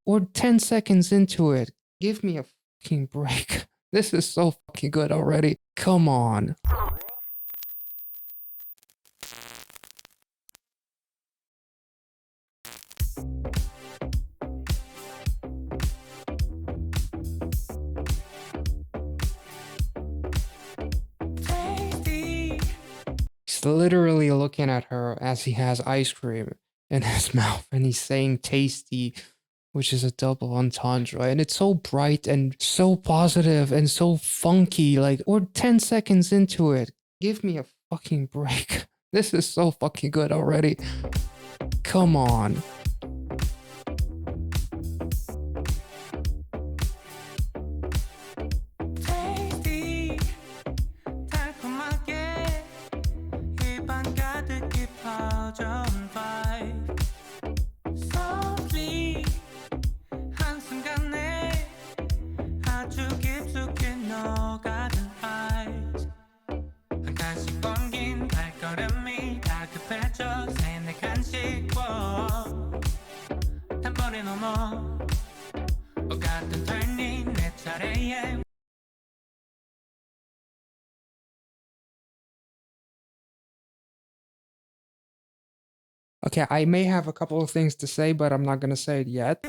or 10 seconds into it. Give me a fucking break. This is so fucking good already. Come on. He's literally looking at her as he has ice cream in his mouth and he's saying tasty, which is a double entendre. And it's so bright and so positive and so funky. Like, or 10 seconds into it. Give me a fucking break. This is so fucking good already. Come on. Okay, I may have a couple of things to say, but I'm not gonna say it yet.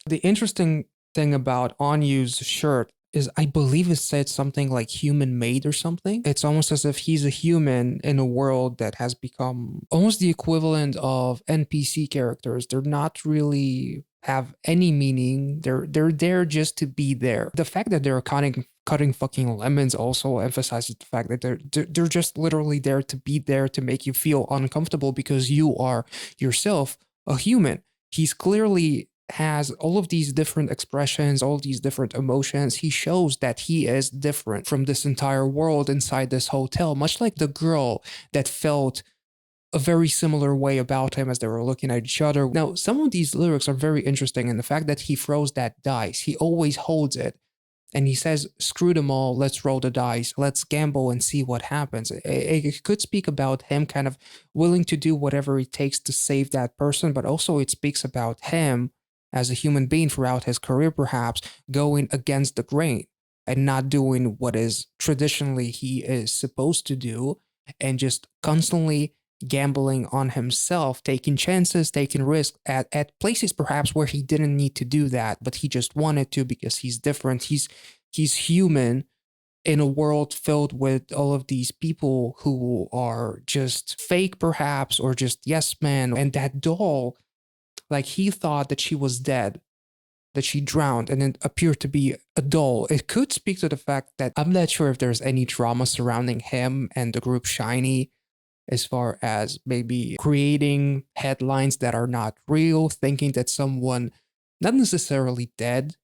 The interesting thing about Onew's shirt is I believe it said something like human made or something. It's almost as if he's a human in a world that has become almost the equivalent of NPC characters. They're not really have any meaning. They're there just to be there. The fact that they're cutting fucking lemons also emphasizes the fact that they're just literally there to be there to make you feel uncomfortable because you are yourself a human. He's clearly has all of these different expressions, all these different emotions. He shows that he is different from this entire world inside this hotel, much like the girl that felt a very similar way about him as they were looking at each other. Now, some of these lyrics are very interesting in the fact that he throws that dice. He always holds it and he says, screw them all, let's roll the dice, let's gamble and see what happens. It could speak about him kind of willing to do whatever it takes to save that person, but also it speaks about him as a human being throughout his career, perhaps going against the grain and not doing what is traditionally he is supposed to do and just constantly gambling on himself, taking chances, taking risks at places perhaps where he didn't need to do that, but he just wanted to because he's different. He's human in a world filled with all of these people who are just fake perhaps or just yes man. And that doll, like he thought that she was dead, that she drowned, and it appeared to be a doll. It could speak to the fact that I'm not sure if there's any drama surrounding him and the group Shiny as far as maybe creating headlines that are not real, thinking that someone, not necessarily dead,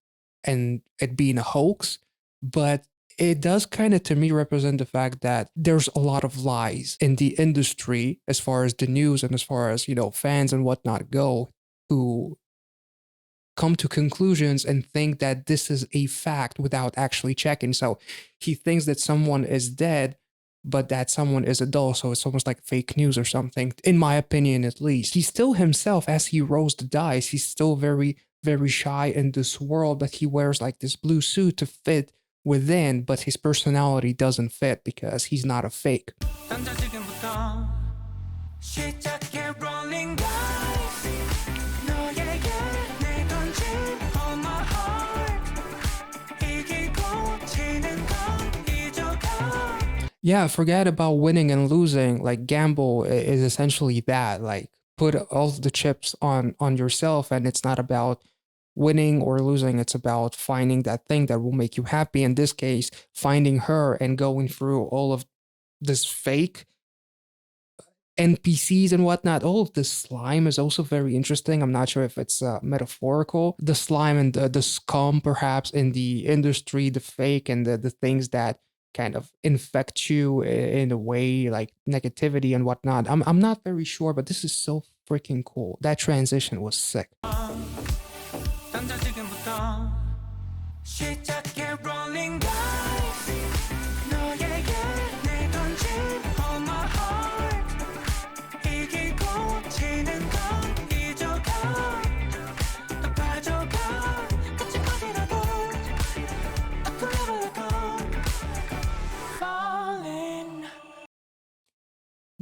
and it being a hoax, but it does kind of to me represent the fact that there's a lot of lies in the industry as far as the news and as far as, fans and whatnot go, who come to conclusions and think that this is a fact without actually checking. So he thinks that someone is dead, but that someone is a doll. So it's almost like fake news or something, in my opinion, at least. He's still himself as he rolls the dice. He's still very, very shy in this world, but he wears like this blue suit to fit within, but his personality doesn't fit because he's not a fake. Yeah, forget about winning and losing. Like gamble is essentially that. Like put all the chips on yourself, and it's not about winning or losing. It's about finding that thing that will make you happy. In this case, finding her and going through all of this fake NPCs and whatnot. All of the slime is also very interesting. I'm not sure if it's metaphorical. The slime and the scum, perhaps, in the industry, the fake and the things that kind of infect you in a way, like negativity and whatnot. I'm not very sure, but this is so freaking cool. That transition was sick.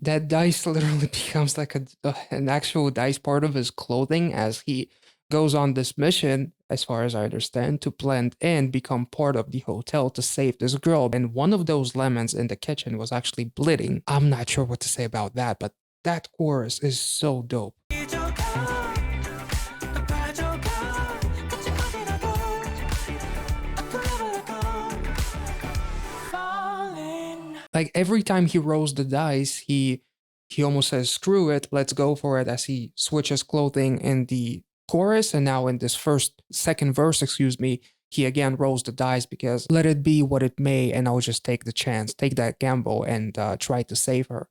That dice literally becomes like an actual dice part of his clothing as he goes on this mission, as far as I understand, to blend in, become part of the hotel to save this girl. And one of those lemons in the kitchen was actually bleeding. I'm not sure what to say about that, but that chorus is so dope. Like every time he rolls the dice, he almost says, "Screw it, let's go for it," as he switches clothing in the chorus, and now in this second verse, excuse me, he again rolls the dice because let it be what it may, and I'll just take the chance, take that gamble, and try to save her.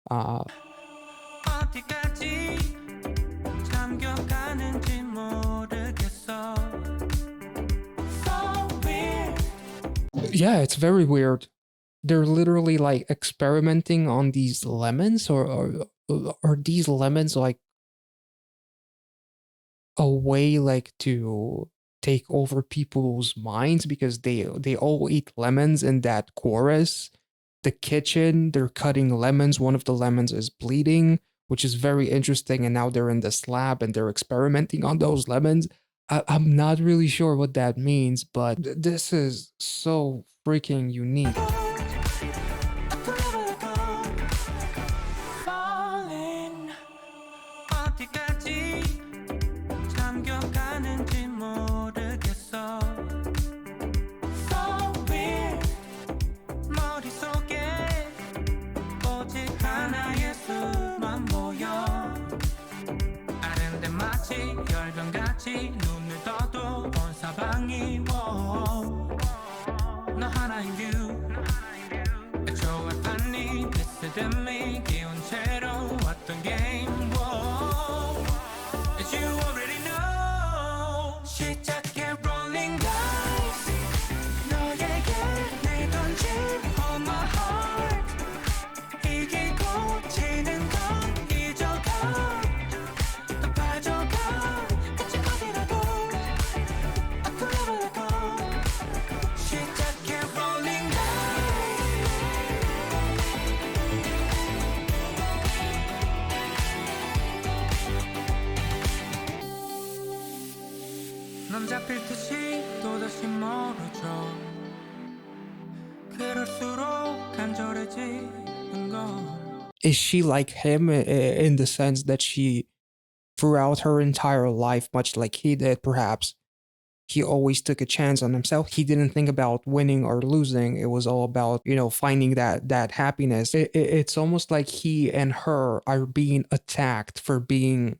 Uh, yeah, it's very weird. They're literally like experimenting on these lemons, or are these lemons like a way like to take over people's minds because they all eat lemons in that chorus. The kitchen, they're cutting lemons. One of the lemons is bleeding, which is very interesting. And now they're in this lab and they're experimenting on those lemons. I'm not really sure what that means, but this is so freaking unique. Is she like him in the sense that she, throughout her entire life, much like he did, perhaps, he always took a chance on himself. He didn't think about winning or losing. It was all about, finding that happiness. It's almost like he and her are being attacked for being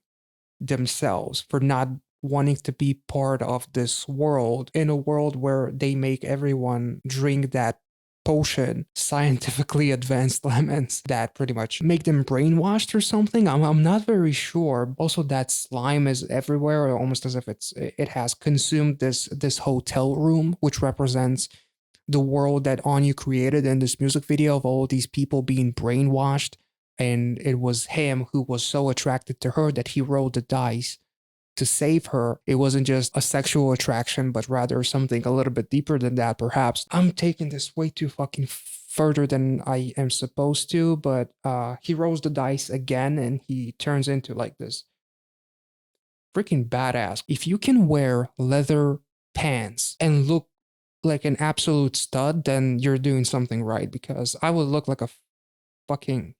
themselves, for not wanting to be part of this world, in a world where they make everyone drink that potion, scientifically advanced lemons that pretty much make them brainwashed or something. I'm not very sure. Also, that slime is everywhere, almost as if it has consumed this hotel room, which represents the world that Onew created in this music video of all these people being brainwashed. And it was him who was so attracted to her that he rolled the dice to save her. It wasn't just a sexual attraction, but rather something a little bit deeper than that, perhaps. I'm taking this way too fucking further than I am supposed to, but he rolls the dice again and he turns into like this freaking badass. If you can wear leather pants and look like an absolute stud, then you're doing something right, because I would look like a fucking...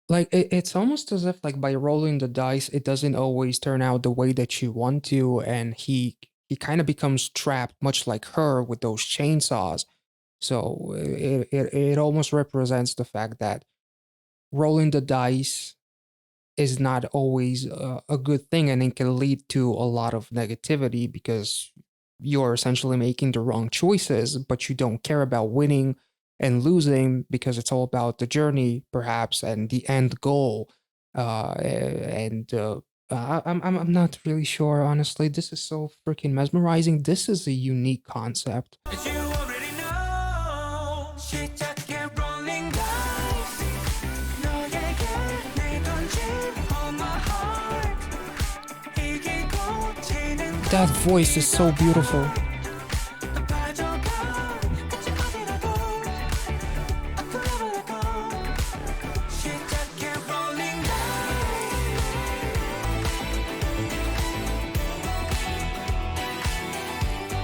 Like, it's almost as if, like, by rolling the dice, it doesn't always turn out the way that you want to, and he he kind of becomes trapped, much like her with those chainsaws. So it almost represents the fact that rolling the dice is not always a good thing, and it can lead to a lot of negativity because you're essentially making the wrong choices, but you don't care about winning and losing because it's all about the journey, perhaps, and the end goal. And I'm not really sure, honestly. This is so freaking mesmerizing. This is a unique concept. As you already know, 시작해 rolling dice. 너에게 내던진 all my heart. 이기고 지는 That voice is so beautiful. 또 빠져가 끝이 어디라도 앞으로 보내고 시작해 rolling dice.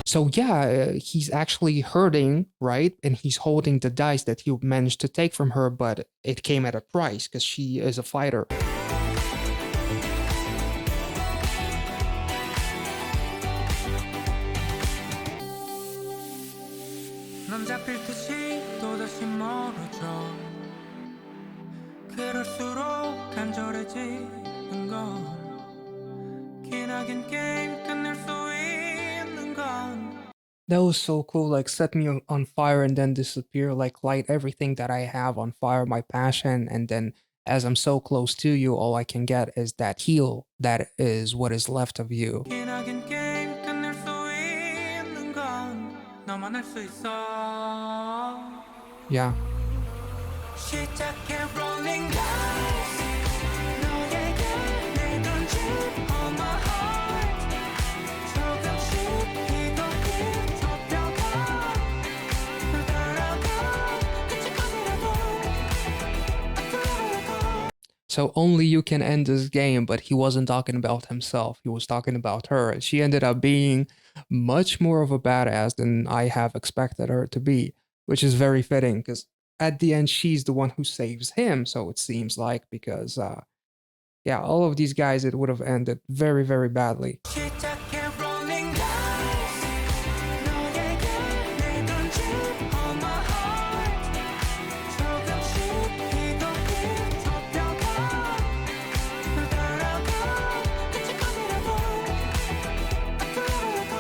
So yeah, he's actually hurting, right? And he's holding the dice that he managed to take from her, but it came at a price because she is a fighter. 넌 잡힐 듯이 또다시 멀어져 그럴수록 간절해지는 건 기나긴 게임 끝낼 수 있는 건 That was so cool. Like, set me on fire and then disappear. Like, light everything that I have on fire, my passion. And then, as I'm so close to you, all I can get is that heal. That is what is left of you. 기나긴 게임 끝낼 수 있는 건 너만 할 수 있어 Yeah. 시작해 rolling dice 너에게 내던진 all my heart 조금씩 이동길 좁혀가 널 따라가 끝이 어디라도 앞으로 가 So only you can end this game, but he wasn't talking about himself. He was talking about her. And she ended up being much more of a badass than I have expected her to be, which is very fitting because at the end, she's the one who saves him. So it seems like, because, yeah, all of these guys, it would have ended very, very badly. 시작해 rolling dice 너에게 내던진 all my heart 조금씩 이동길 좁혀가 널 따라가 끝이 어디라도 앞으로 가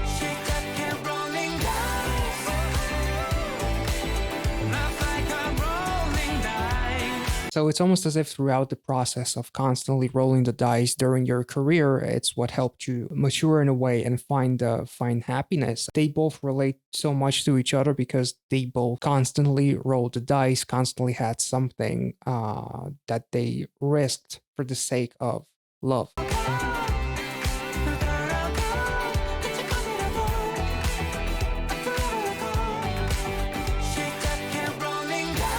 시작해 rolling dice Love like a rolling dice So it's almost as if throughout the process of constantly rolling the dice during your career, it's what helped you mature in a way and find happiness. They both relate so much to each other because they both constantly rolled the dice, constantly had something that they risked for the sake of love. 널 따라가 끝이 어디라도 앞으로 가 시작해 rolling dice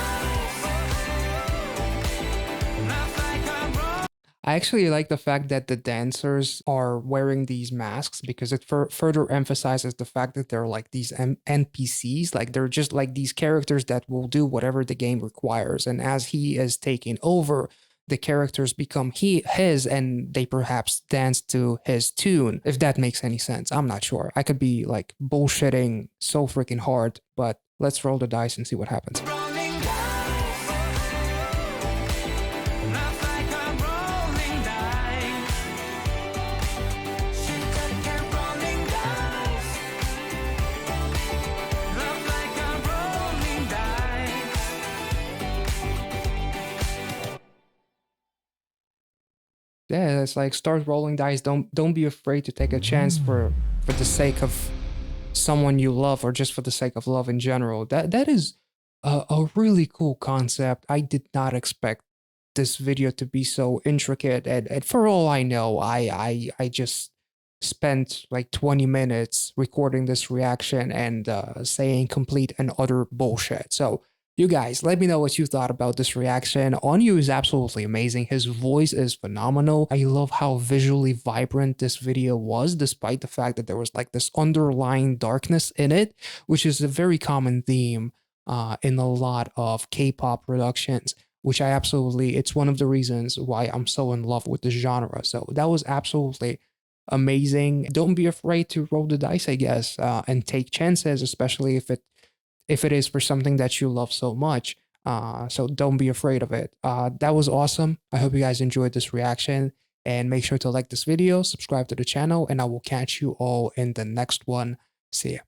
Love like a roll I actually like the fact that the dancers are wearing these masks because it further emphasizes the fact that they're like these NPCs, like they're just like these characters that will do whatever the game requires. And as he is taking over, the characters become his and they perhaps dance to his tune, if that makes any sense. I'm not sure. I could be like bullshitting so freaking hard, but let's roll the dice and see what happens. rolling dice Love like a rolling dice 시작해 rolling dice Love like a rolling dice Yeah, it's like start rolling dice. Don't be afraid to take a chance for the sake of someone you love or just for the sake of love in general. That is a really cool concept. I did not expect this video to be so intricate, and for all I know, I just spent like 20 minutes recording this reaction and saying complete and utter bullshit. So you guys, let me know what you thought about this reaction. Onew is absolutely amazing. His voice is phenomenal. I love how visually vibrant this video was, despite the fact that there was like this underlying darkness in it, which is a very common theme in a lot of K-pop productions, which I absolutely, it's one of the reasons why I'm so in love with the genre. So that was absolutely amazing. Don't be afraid to roll the dice, I guess, and take chances, especially if it is for something that you love so much. So don't be afraid of it. That was awesome. I hope you guys enjoyed this reaction, and make sure to like this video, subscribe to the channel, and I will catch you all in the next one. See ya.